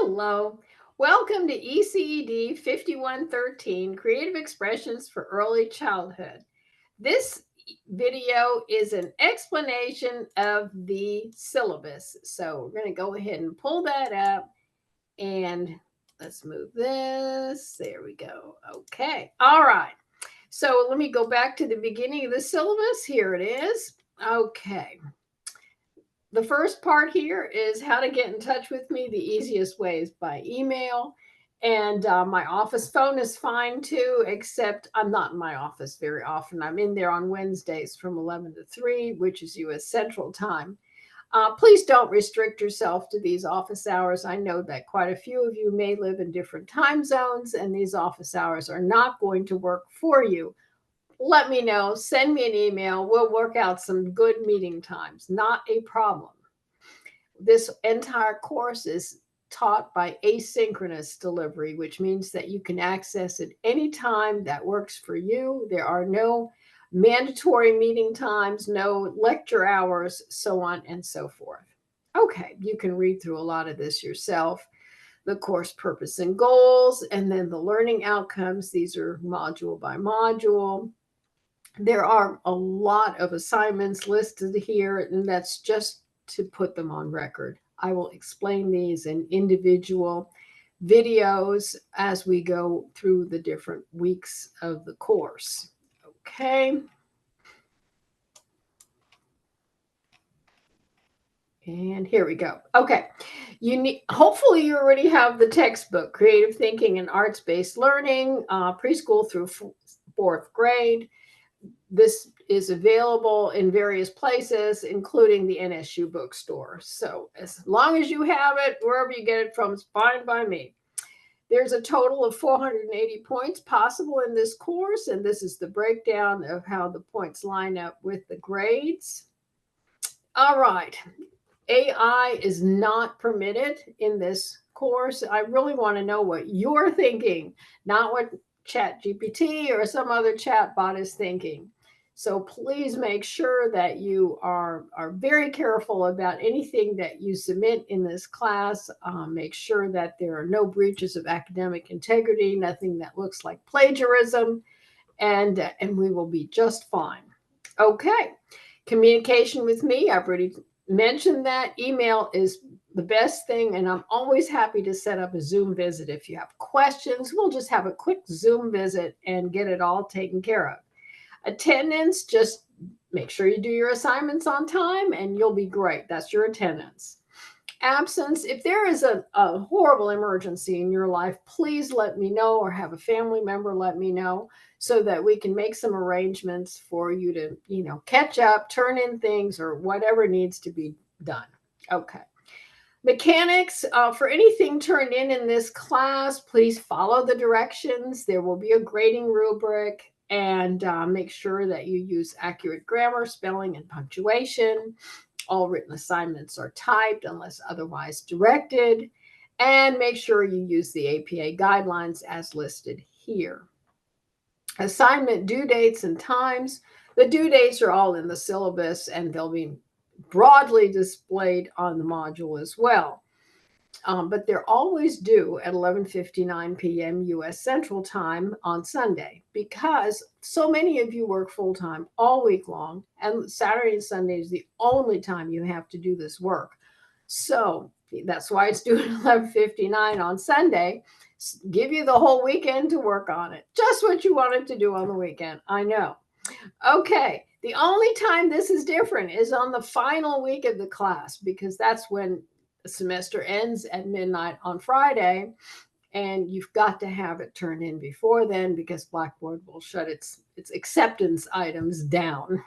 Hello. Welcome to ECED 5113, Creative Expressions for Early Childhood. This video is an explanation of the syllabus. So we're going to go ahead and pull that up and let's move this. There we go. Okay. All right. So let me go back to the beginning of the syllabus. Here it is. Okay. The first part here is how to get in touch with me. The easiest way is by email. And my office phone is fine too, except I'm not in my office very often. I'm in there on Wednesdays from 11 to 3, which is U.S. Central Time. Please don't restrict yourself to these office hours. I know that quite a few of you may live in different time zones, and these office hours are not going to work for you. Let me know. Send me an email. We'll work out some good meeting times. Not a problem. This entire course is taught by asynchronous delivery, which means that you can access it any time that works for you. There are no mandatory meeting times, no lecture hours, so on and so forth. Okay, you can read through a lot of this yourself. The course purpose and goals, and then the learning outcomes. These are module by module. There are a lot of assignments listed here, and that's just to put them on record. I will explain these in individual videos as we go through the different weeks of the course. Okay. And here we go. Okay. Hopefully you already have the textbook, Creative Thinking and Arts-Based Learning, preschool through fourth grade. This is available in various places, including the NSU bookstore. So as long as you have it, wherever you get it from, it's fine by me. There's a total of 480 points possible in this course, and this is the breakdown of how the points line up with the grades. All right. AI is not permitted in this course. I really want to know what you're thinking, not what ChatGPT or some other chatbot is thinking. So please make sure that you are very careful about anything that you submit in this class. Make sure that there are no breaches of academic integrity, nothing that looks like plagiarism, and we will be just fine. Okay, communication with me, I've already mentioned that. Email is the best thing, and I'm always happy to set up a Zoom visit. If you have questions, we'll just have a quick Zoom visit and get it all taken care of. Attendance, just make sure you do your assignments on time and you'll be great. That's your attendance. Absence, if there is a horrible emergency in your life, please let me know, or have a family member let me know, so that we can make some arrangements for you to, catch up, turn in things, or whatever needs to be done. Okay. Mechanics, for anything turned in this class, please follow the directions. There will be a grading rubric, and make sure that you use accurate grammar, spelling, and punctuation. All written assignments are typed unless otherwise directed, and make sure you use the APA guidelines as listed here. Assignment due dates and times. The due dates are all in the syllabus, and they'll be broadly displayed on the module as well. But they're always due at 11:59 p.m. U.S. Central Time on Sunday, because so many of you work full-time all week long, and Saturday and Sunday is the only time you have to do this work. So that's why it's due at 11:59 on Sunday. Give you the whole weekend to work on it. Just what you wanted to do on the weekend. I know. Okay. The only time this is different is on the final week of the class, because that's when the semester ends at midnight on Friday, and you've got to have it turned in before then, because Blackboard will shut its acceptance items down.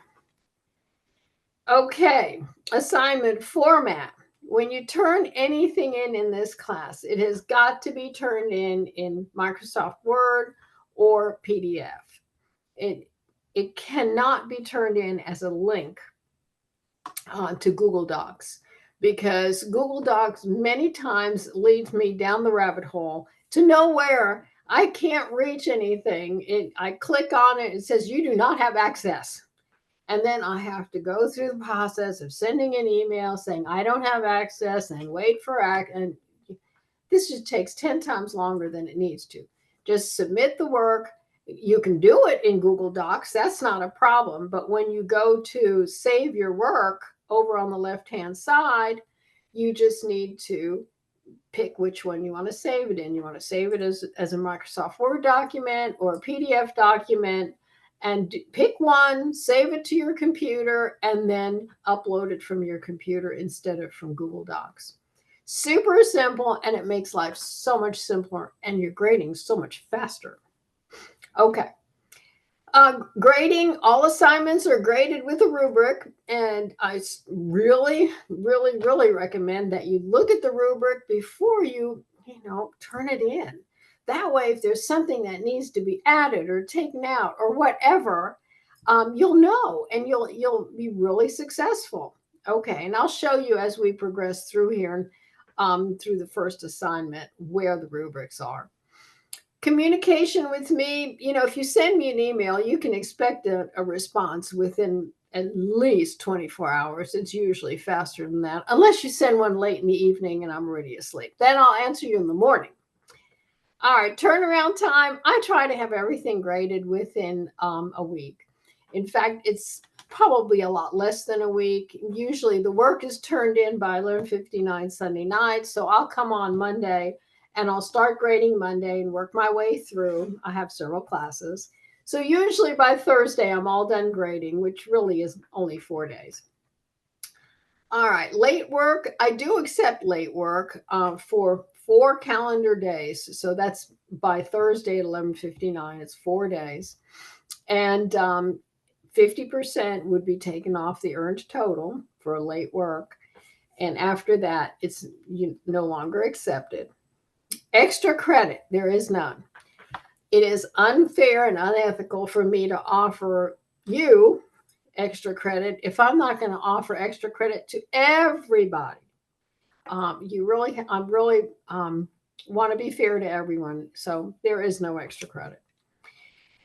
Okay, assignment format. When you turn anything in this class, it has got to be turned in Microsoft Word or PDF. It cannot be turned in as a link to Google Docs, because Google Docs many times leads me down the rabbit hole to nowhere. I can't reach anything. I click on it, it says you do not have access. And then I have to go through the process of sending an email saying I don't have access, and wait for and This just takes 10 times longer than it needs to. Just submit the work. You can do it in Google Docs. That's not a problem. But when you go to save your work over on the left-hand side, you just need to pick which one you want to save it in. You want to save it as a Microsoft Word document or a PDF document, and pick one, save it to your computer, and then upload it from your computer instead of from Google Docs. Super simple, and it makes life so much simpler, and your grading so much faster. Okay. Grading, all assignments are graded with a rubric, and I really, really, really recommend that you look at the rubric before you turn it in. That way, if there's something that needs to be added or taken out or whatever, you'll know, and you'll be really successful. Okay, and I'll show you as we progress through here, through the first assignment, where the rubrics are. Communication with me, if you send me an email, you can expect a response within at least 24 hours. It's usually faster than that, unless you send one late in the evening and I'm already asleep. Then I'll answer you in the morning. All right, turnaround time. I try to have everything graded within a week. In fact, it's probably a lot less than a week. Usually the work is turned in by 11:59 Sunday night, so I'll come on Monday and I'll start grading Monday and work my way through. I have several classes. So usually by Thursday, I'm all done grading, which really is only 4 days. All right, late work. I do accept late work for 4 calendar days. So that's by Thursday at 11:59. It's 4 days. And 50% would be taken off the earned total for late work. And after that, it's no longer accepted. Extra credit, there is none. It is unfair and unethical for me to offer you extra credit if I'm not going to offer extra credit to everybody. I really want to be fair to everyone, so there is no extra credit.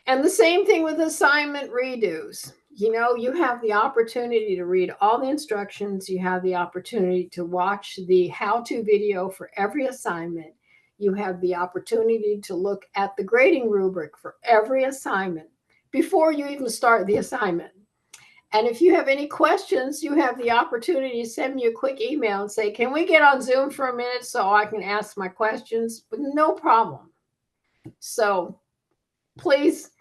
And the same thing with assignment redos. You have the opportunity to read all the instructions. You have the opportunity to watch the how-to video for every assignment. You have the opportunity to look at the grading rubric for every assignment before you even start the assignment. And if you have any questions, you have the opportunity to send me a quick email and say, can we get on Zoom for a minute so I can ask my questions? But no problem. So please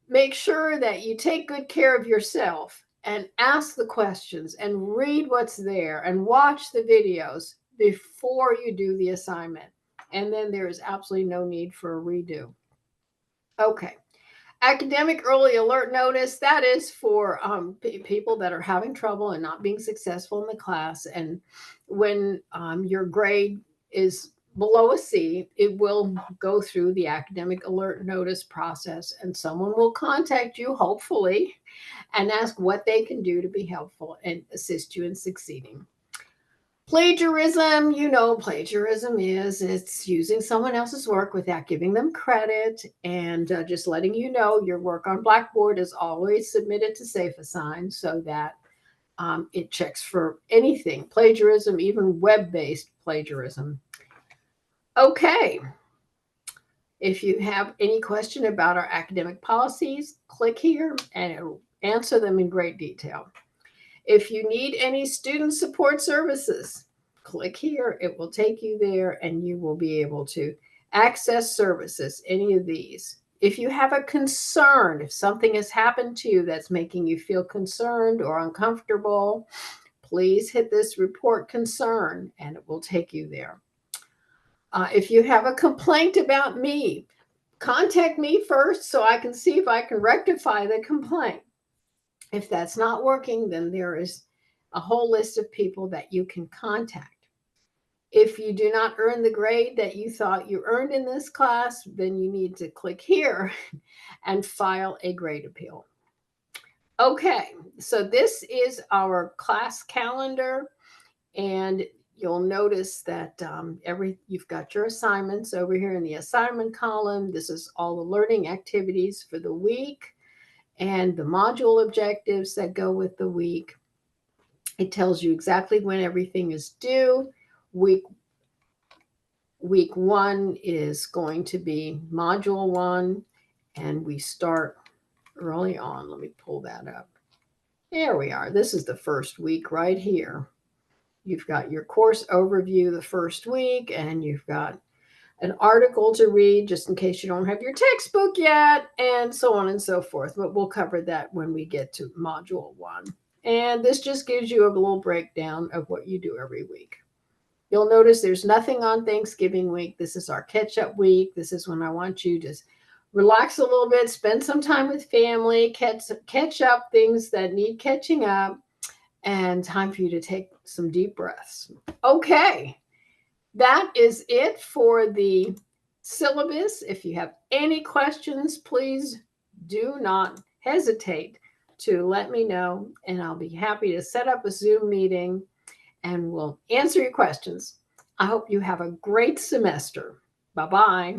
make sure that you take good care of yourself and ask the questions and read what's there and watch the videos before you do the assignment. And then there is absolutely no need for a redo. Okay. Academic early alert notice, that is for people that are having trouble and not being successful in the class. And when your grade is below a C, it will go through the academic alert notice process, and someone will contact you, hopefully, and ask what they can do to be helpful and assist you in succeeding. Plagiarism, plagiarism it's using someone else's work without giving them credit, and just letting you know your work on Blackboard is always submitted to SafeAssign so that it checks for anything, plagiarism, even web-based plagiarism. Okay. If you have any question about our academic policies, click here and it will answer them in great detail. If you need any student support services, click here. It will take you there and you will be able to access services, any of these. If you have a concern, if something has happened to you that's making you feel concerned or uncomfortable, please hit this report concern and it will take you there. If you have a complaint about me, contact me first so I can see if I can rectify the complaint. If that's not working, then there is a whole list of people that you can contact. If you do not earn the grade that you thought you earned in this class, then you need to click here and file a grade appeal. Okay, so this is our class calendar, and you'll notice that you've got your assignments over here in the assignment column. This is all the learning activities for the week and the module objectives that go with the week. It tells you exactly when everything is due. Week 1 is going to be Module 1, and we start early on. Let me pull that up. There we are. This is the first week right here. You've got your course overview the first week, and you've got an article to read just in case you don't have your textbook yet, and so on and so forth. But we'll cover that when we get to Module 1. And this just gives you a little breakdown of what you do every week. You'll notice there's nothing on Thanksgiving week. This is our catch-up week. This is when I want you to relax a little bit, spend some time with family, catch up things that need catching up, and time for you to take some deep breaths. Okay, that is it for the syllabus. If you have any questions, please do not hesitate to let me know, and I'll be happy to set up a Zoom meeting and we'll answer your questions. I hope you have a great semester. Bye-bye.